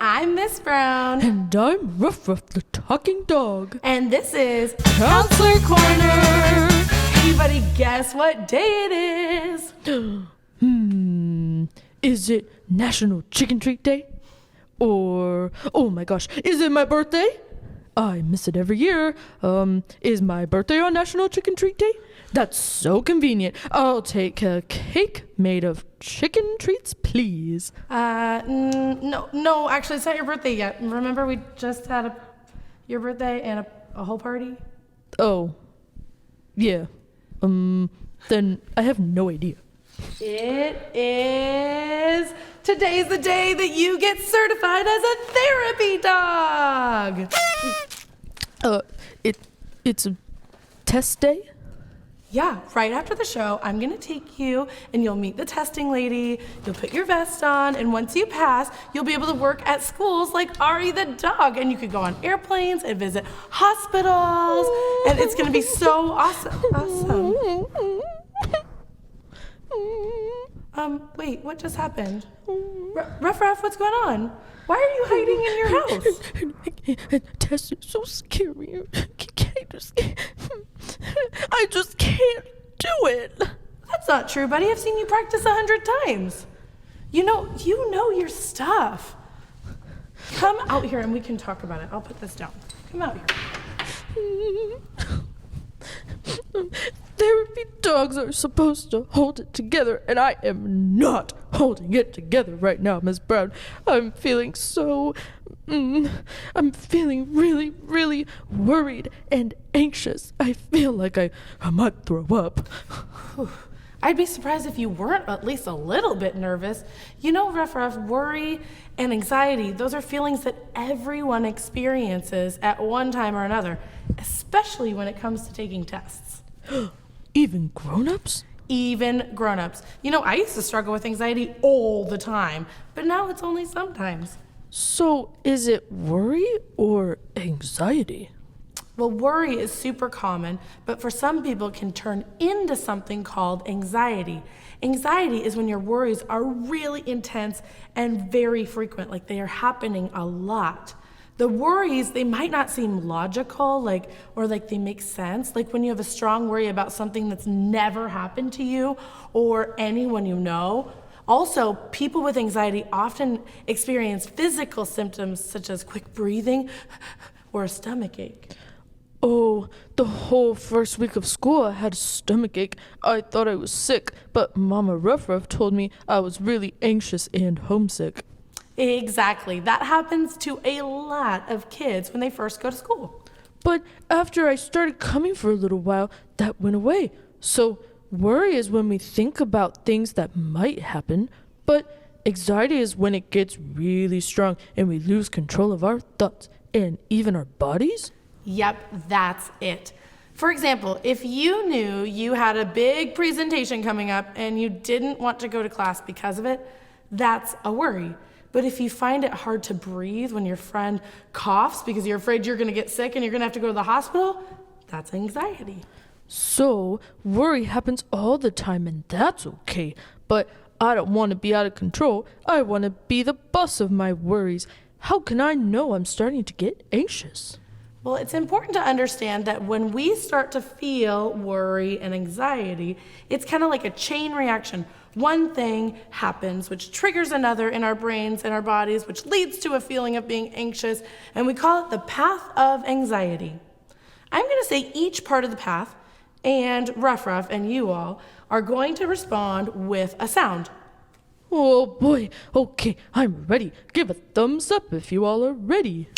I'm Miss Brown. And I'm Ruff Ruff, the talking dog. And this is Counselor Corner. Anybody guess what day it is? Is it National Chicken Treat Day? Or, oh my gosh, is it my birthday? I miss it every year. Is my birthday on National Chicken Treat Day? That's so convenient. I'll take a cake made of chicken treats, please. No, actually, it's not your birthday yet. Remember, we just had your birthday and a whole party? Oh, yeah. Then I have no idea. It is... Today's the day that you get certified as a therapy dog. It's a test day? Yeah, right after the show, I'm gonna take you and you'll meet the testing lady, you'll put your vest on, and once you pass, you'll be able to work at schools like Ari the dog, and you could go on airplanes and visit hospitals, and it's gonna be so awesome. Wait, what just happened? Ruff Ruff, what's going on? Why are you hiding in your house? Tests are so scary. I just can't do it. That's not true, buddy. I've seen you practice 100 times. You know your stuff. Come out here and we can talk about it. I'll put this down. Come out here. Therapy dogs are supposed to hold it together, and I am not holding it together right now, Miss Brown. I'm feeling really, really worried and anxious. I feel like I might throw up. I'd be surprised if you weren't at least a little bit nervous. You know, Ruff Ruff, worry and anxiety, those are feelings that everyone experiences at one time or another, especially when it comes to taking tests. Even grown-ups? Even grown-ups. You know, I used to struggle with anxiety all the time, but now it's only sometimes. So is it worry or anxiety? Well, worry is super common, but for some people it can turn into something called anxiety. Anxiety is when your worries are really intense and very frequent, like they are happening a lot. The worries, they might not seem logical, or they make sense, like when you have a strong worry about something that's never happened to you or anyone you know. Also, people with anxiety often experience physical symptoms such as quick breathing or a stomach ache. Oh, the whole first week of school I had a stomach ache. I thought I was sick, but Mama Ruff Ruff told me I was really anxious and homesick. Exactly. That happens to a lot of kids when they first go to school. But after I started coming for a little while, that went away. So worry is when we think about things that might happen, but anxiety is when it gets really strong and we lose control of our thoughts and even our bodies? Yep, that's it. For example, if you knew you had a big presentation coming up and you didn't want to go to class because of it, that's a worry. But if you find it hard to breathe when your friend coughs because you're afraid you're going to get sick and you're going to have to go to the hospital, that's anxiety. So, worry happens all the time and that's okay. But I don't want to be out of control. I want to be the boss of my worries. How can I know I'm starting to get anxious? Well, it's important to understand that when we start to feel worry and anxiety, it's kind of like a chain reaction. One thing happens, which triggers another in our brains and our bodies, which leads to a feeling of being anxious, and we call it the path of anxiety. I'm going to say each part of the path, and Ruff Ruff and you all are going to respond with a sound. Oh boy, okay, I'm ready. Give a thumbs up if you all are ready.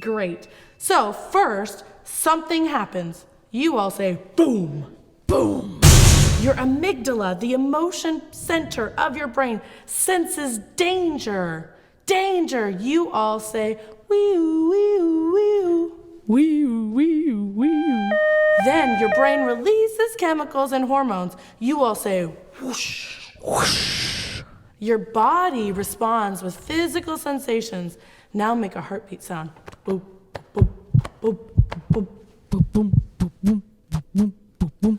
Great. So first, something happens. You all say, boom, boom. Your amygdala, the emotion center of your brain, senses danger. Danger. You all say, wee-oo, wee-oo, wee-oo. Wee-oo, wee-oo, wee-oo. Then your brain releases chemicals and hormones. You all say, whoosh, whoosh. Your body responds with physical sensations. Now make a heartbeat sound. Boop, boop, boop, boop, boop, boop, boop, boop, boop, boop, boop.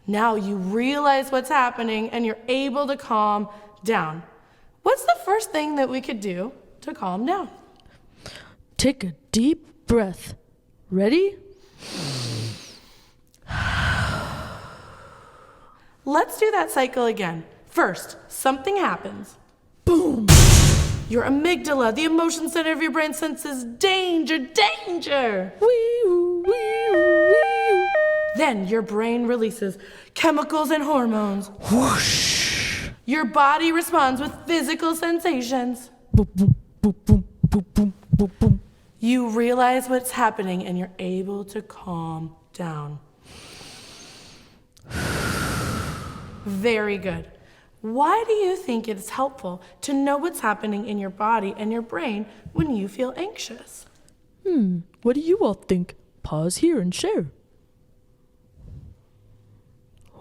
Now you realize what's happening and you're able to calm down. What's the first thing that we could do to calm down. Take a deep breath. Ready? Let's do that cycle again. First, something happens. Boom! Your amygdala, the emotion center of your brain, senses danger, danger. Wee-oo, wee-oo, wee-oo. Then your brain releases chemicals and hormones. Whoosh! Your body responds with physical sensations. Boom, boom, boom, boom, boom, boom, boom, boom. You realize what's happening and you're able to calm down. Very good. Why do you think it's helpful to know what's happening in your body and your brain when you feel anxious? What do you all think? Pause here and share.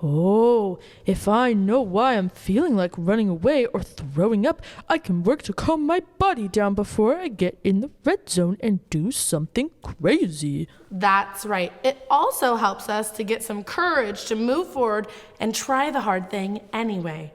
Oh, if I know why I'm feeling like running away or throwing up, I can work to calm my body down before I get in the red zone and do something crazy. That's right. It also helps us to get some courage to move forward and try the hard thing anyway.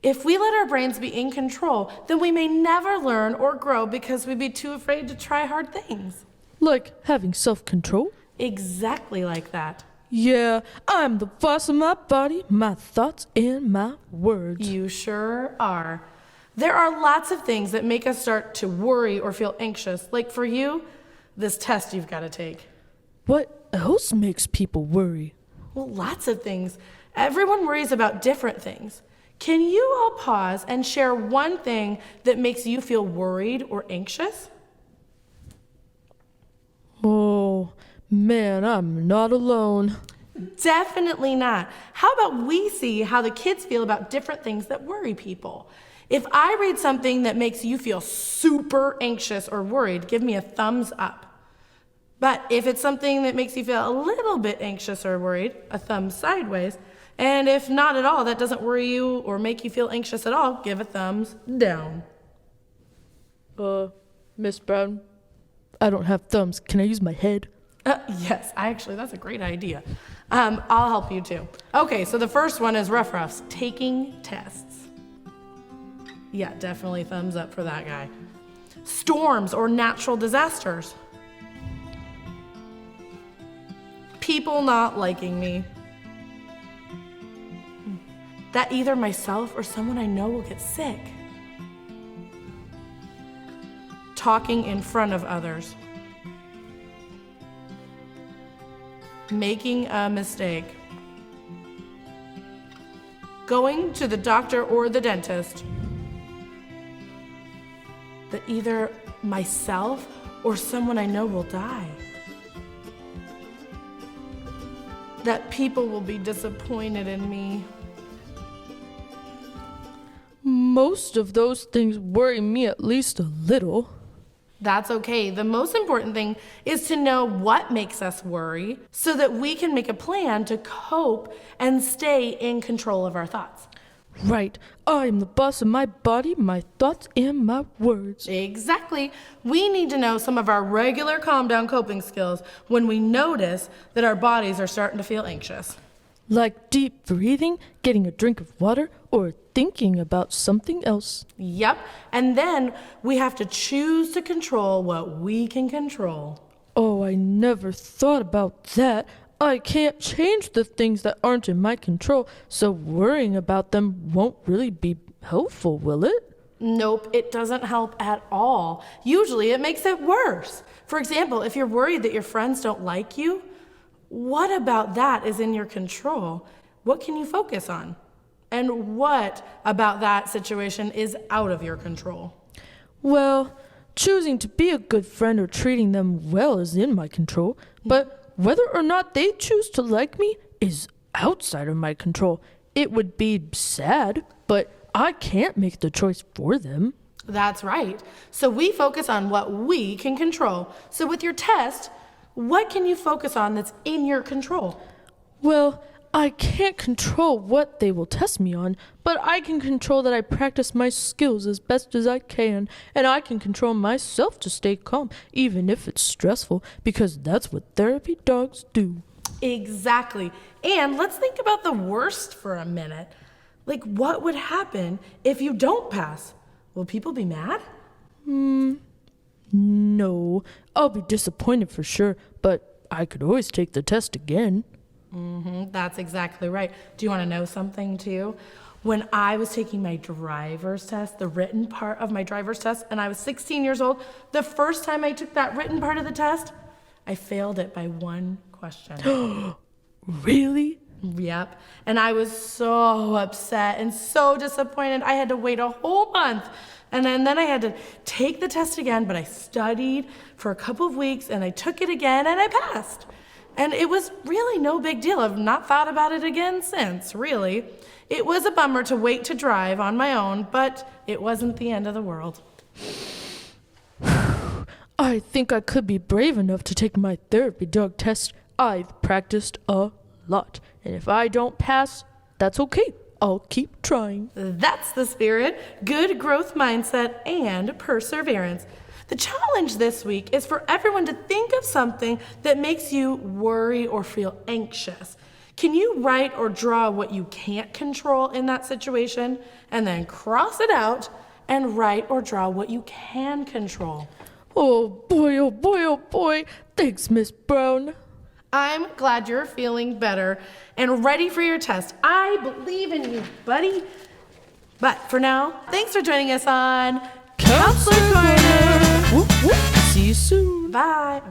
If we let our brains be in control, then we may never learn or grow because we'd be too afraid to try hard things. Like having self-control? Exactly like that. Yeah, I'm the boss of my body, my thoughts, and my words. You sure are. There are lots of things that make us start to worry or feel anxious. Like for you, this test you've got to take. What else makes people worry? Well, lots of things. Everyone worries about different things. Can you all pause and share one thing that makes you feel worried or anxious? Oh, man, I'm not alone. Definitely not. How about we see how the kids feel about different things that worry people? If I read something that makes you feel super anxious or worried, give me a thumbs up. But if it's something that makes you feel a little bit anxious or worried, a thumb sideways. And if not at all, that doesn't worry you or make you feel anxious at all, give a thumbs down. Miss Brown, I don't have thumbs. Can I use my head? Yes, that's a great idea. I'll help you too. Okay, so the first one is Ruff Ruff's taking tests. Yeah, definitely thumbs up for that guy. Storms or natural disasters. People not liking me. That either myself or someone I know will get sick. Talking in front of others. Making a mistake. Going to the doctor or the dentist. That either myself or someone I know will die. That people will be disappointed in me. Most of those things worry me at least a little. That's okay. The most important thing is to know what makes us worry so that we can make a plan to cope and stay in control of our thoughts. Right. I'm the boss of my body, my thoughts, and my words. Exactly. We need to know some of our regular calm down coping skills when we notice that our bodies are starting to feel anxious. Like deep breathing, getting a drink of water, or thinking about something else. Yep. And then we have to choose to control what we can control. Oh, I never thought about that. I can't change the things that aren't in my control, so worrying about them won't really be helpful, will it? Nope, it doesn't help at all. Usually it makes it worse. For example, if you're worried that your friends don't like you, what about that is in your control? What can you focus on? And what about that situation is out of your control? Well, choosing to be a good friend or treating them well is in my control, but whether or not they choose to like me is outside of my control. It would be sad, but I can't make the choice for them. That's right. So we focus on what we can control. So with your test, what can you focus on that's in your control? Well, I can't control what they will test me on, but I can control that I practice my skills as best as I can, and I can control myself to stay calm, even if it's stressful, because that's what therapy dogs do. Exactly. And let's think about the worst for a minute. Like, what would happen if you don't pass? Will people be mad? No. I'll be disappointed for sure, but I could always take the test again. That's exactly right. Do you want to know something too? When I was taking my driver's test, the written part of my driver's test, and I was 16 years old, the first time I took that written part of the test, I failed it by one question. Really? Yep. And I was so upset and so disappointed. I had to wait a whole month. And then I had to take the test again, but I studied for a couple of weeks and I took it again and I passed. And it was really no big deal. I've not thought about it again since, really. It was a bummer to wait to drive on my own, but it wasn't the end of the world. I think I could be brave enough to take my therapy dog test. I've practiced a lot. And if I don't pass, that's okay. I'll keep trying. That's the spirit, good growth mindset, and perseverance. The challenge this week is for everyone to think of something that makes you worry or feel anxious. Can you write or draw what you can't control in that situation, and then cross it out and write or draw what you can control? Oh boy, oh boy, oh boy. Thanks, Miss Brown. I'm glad you're feeling better and ready for your test. I believe in you, buddy. But for now, thanks for joining us on Counselor Corner. Whoop, whoop. See you soon. Bye.